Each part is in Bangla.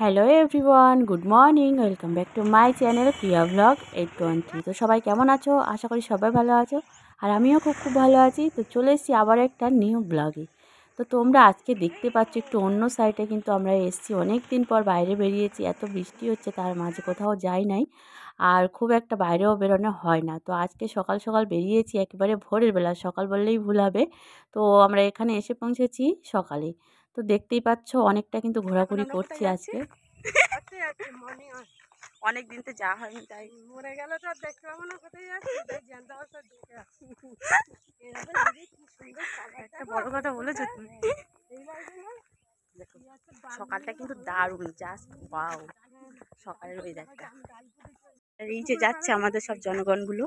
Hello everyone, good morning. Welcome back to my channel Priya blog 820। তো সবাই কেমন আছো? আশা করি সবাই ভালো আছো, আর আমিও খুব ভালো আছি। তো চলে এসেছি আবার একটা নিউ ব্লগে। তো তোমরা আজকে দেখতে পাচ্ছ একটু অন্য সাইডে কিন্তু আমরা এসেছি, অনেক দিন পর বাইরে বেরিয়েছি। এত বৃষ্টি হচ্ছে, তার মাঝে কোথাও যাই নাই, আর খুব একটা বাইরেও বেরোনো হয় না। তো আজকে সকাল সকাল বেরিয়েছি, একেবারে ভোরের বেলা, সকাল বললেই ভুল হবে। তো আমরা এখানে এসে পৌঁছেছি সকালে। তো দেখতেই পাচ্ছ অনেকটা কিন্তু ঘোরাঘুরি করছি আজকে। অনেক দিন তো যাওয়া হয়নি, তাই মরে গেল তো দেখতে পাবো না কোথায় যাচ্ছি, তাই জানতে পারছো দেখে আসছি। একটা বড় কথা বলেছো তুমি। সকালটা কিন্তু দারুণ, জাস্ট ওয়াও। সকালের ওয়েদারটা, এই যে যাচ্ছে আমাদের সব জনগণগুলো।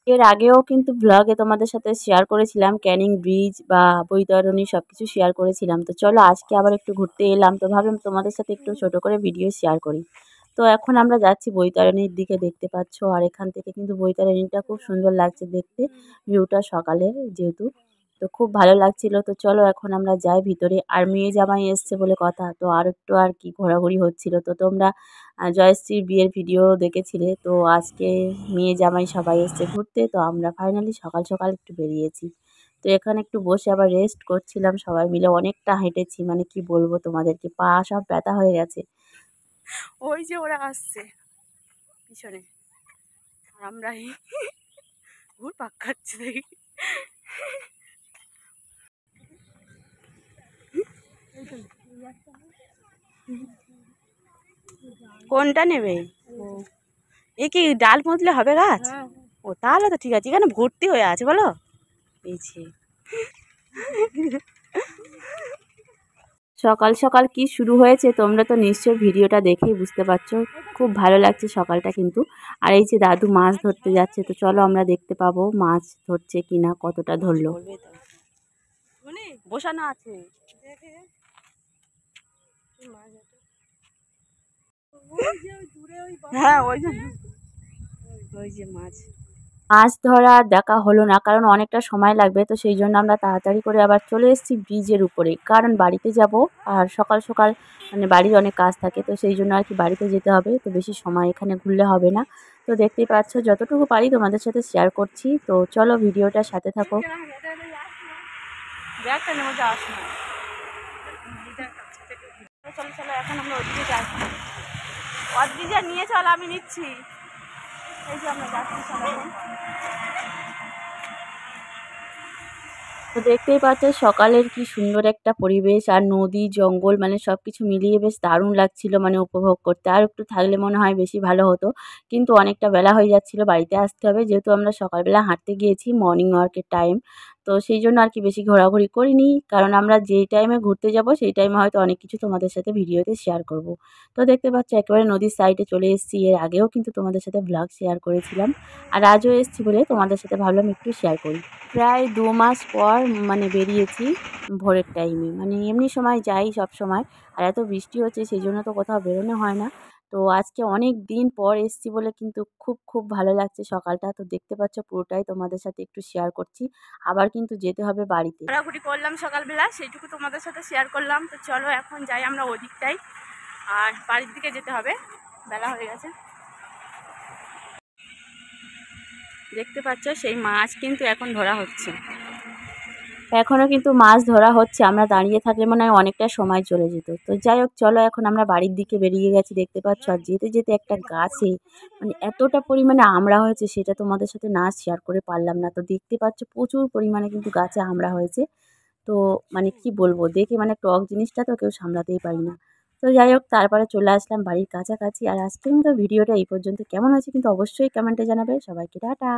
এর আগেও কিন্তু ব্লগে তোমাদের সাথে শেয়ার করেছিলাম ক্যানিং ব্রিজ বা বৈতরণী সব কিছু শেয়ার করেছিলাম। তো চলো আজকে আবার একটু ঘুরতে এলাম, তো ভাবলাম তোমাদের সাথে একটু ছোট করে ভিডিও শেয়ার করি। তো এখন আমরা যাচ্ছি বৈতরণীর দিকে, দেখতে পাচ্ছ। আর এখান থেকে কিন্তু বৈতরণীটা খুব সুন্দর লাগছে দেখতে, ভিউটা সকালে যেহেতু। তো খুব ভালো লাগছিল। তো চলো এখন আমরা যাই ভিতরে। আর মেয়ে জামাই এসছে বলে কথা, তো আর একটু আর কি ঘোরাঘুরি হচ্ছিল। তো তোমরা জয়শ্রীর বিয়ের ভিডিও দেখেছিলে। তো আজকে মেয়ে জামাই সবাই এসছে ঘুরতে, তো আমরা ফাইনালি সকাল সকাল একটু বেরিয়েছি। তো এখানে একটু বসে আবার রেস্ট করছিলাম সবাই মিলে। অনেকটা হেঁটেছি, মানে কি বলবো তোমাদেরকে, পা সব ব্যথা হয়ে গেছে। ওই যে ওরা আসছে পিছনে, আর আমরা ঘুর পাক খাচ্ছি দেখি। কোনটা নেবে? এ কি ডাল মতলে হবে গাছ? ও তাহলে তো ঠিক আছে, এখানে ভর্তি হয়ে আছে বলো। এই যে সকাল সকাল কি শুরু হয়েছে তোমরা তো নিশ্চয়ই ভিডিওটা দেখেই বুঝতে পারছো। খুব ভালো লাগছে সকালটা কিন্তু। আর এই যে দাদু মাছ ধরতে যাচ্ছে, তো চলো আমরা দেখতে পাবো মাছ ধরছে কিনা, কতটা ধরলো। বসানো আছে, হ্যাঁ ওই যে মাছ ধরা দেখা হলো না, কারণ অনেকটা সময় লাগবে। তো সেই জন্য আমরা তাড়াতাড়ি করে আবার চলে এসেছি ব্রিজের উপরে, কারণ বাড়িতে যাব। আর সকাল সকাল মানে বাড়ির অনেক কাজ থাকে, তো সেই জন্য আর কি বাড়িতে যেতে হবে। তো বেশি সময় এখানে ঘুরলে হবে না। তো দেখতেই পাচ্ছ যতটুকু পারি তোমাদের সাথে শেয়ার করছি। তো চলো ভিডিওটার সাথে থাকো। চলো চলো এখন আমরা ওদিকে যাচ্ছি, ওদিকে নিয়ে চল, আমি নিচ্ছি। এই যে আমরা যাচ্ছি সবাই। তো দেখতেই পাচ্ছ সকালের কি সুন্দর একটা পরিবেশ, আর নদী জঙ্গল মানে সব কিছু মিলিয়ে বেশ দারুণ লাগছিল, মানে উপভোগ করতে। আর একটু থাকলে মনে হয় বেশি ভালো হতো, কিন্তু অনেকটা বেলা হয়ে যাচ্ছিল, বাড়িতে আসতে হবে। যেহেতু আমরা সকালবেলা হাঁটতে গিয়েছি, মর্নিং ওয়ার্কের টাইম, তো সেই জন্য আর কি বেশি ঘোরাঘুরি করিনি। কারণ আমরা যেই টাইমে ঘুরতে যাব সেই টাইমে হয়তো অনেক কিছু তোমাদের সাথে ভিডিওতে শেয়ার করব। তো দেখতে পাচ্ছ একেবারে নদীর সাইডে চলে এসেছি। এর আগেও কিন্তু তোমাদের সাথে ব্লগ শেয়ার করেছিলাম, আর আজও এসেছি বলে তোমাদের সাথে ভাবলাম একটু শেয়ার করি। প্রায় 2 মাস পর মানে বেরিয়েছি ভোরের টাইমে, মানে এমনি সময় যাই সব সময়। আর এত বৃষ্টি হচ্ছে সেই জন্য তো কোথাও বেরোনো হয় না। তো আজকে অনেক দিন পর এসেছি বলে কিন্তু খুব ভালো লাগছে সকালটা। তো দেখতে পাচ্ছ পুরোটাই তোমাদের সাথে একটু শেয়ার করছি। আবার কিন্তু যেতে হবে বাড়িতে। ঘোরাঘুরি করলাম সকালবেলা, সেইটুকু তোমাদের সাথে শেয়ার করলাম। তো চলো এখন যাই আমরা ওদিকটাই, আর বাড়ির দিকে যেতে হবে, বেলা হয়ে গেছে। দেখতে পাচ্ছ সেই মাছ কিন্তু এখন ধরা হচ্ছে, এখনও কিন্তু মাছ ধরা হচ্ছে। আমরা দাঁড়িয়ে থাকলে মনে হয় অনেকটা সময় চলে যেত। তো যাই হোক চলো এখন আমরা বাড়ির দিকে বেরিয়ে গেছি, দেখতে পাচ্ছ। আর যেতে যেতে একটা গাছে মানে এতটা পরিমাণে আমড়া হয়েছে, সেটা তোমাদের সাথে না শেয়ার করে পারলাম না। তো দেখতে পাচ্ছ প্রচুর পরিমাণে কিন্তু গাছে আমড়া হয়েছে। তো মানে কি বলবো, দেখে মানে টক জিনিসটা তো কেউ সামলাতেই পারি না। তো যাই হোক তারপরে চলে আসলাম বাড়ির কাছাকাছি। আর আজকের মতো ভিডিওটা এই পর্যন্ত। কেমন হয়েছে কিন্তু অবশ্যই কমেন্টে জানাবে। সবাইকে টাটা।